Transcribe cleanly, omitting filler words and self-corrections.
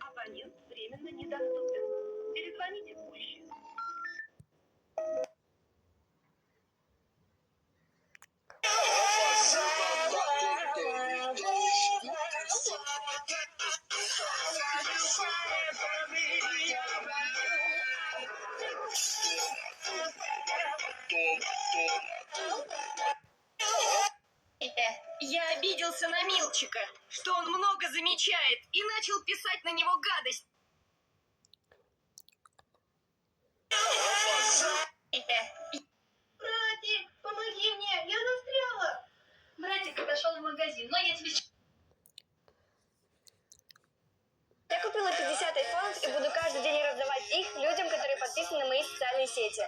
Абонент временно недоступен. Перезвоните позже. Я обиделся на Милчика, что он много замечает, и начал писать на него гадость. Братик, помоги мне, я застряла. Братик отошел в магазин, но я тебе... Я купила 50 айфонов и буду каждый день раздавать их людям, которые подписаны на мои социальные сети.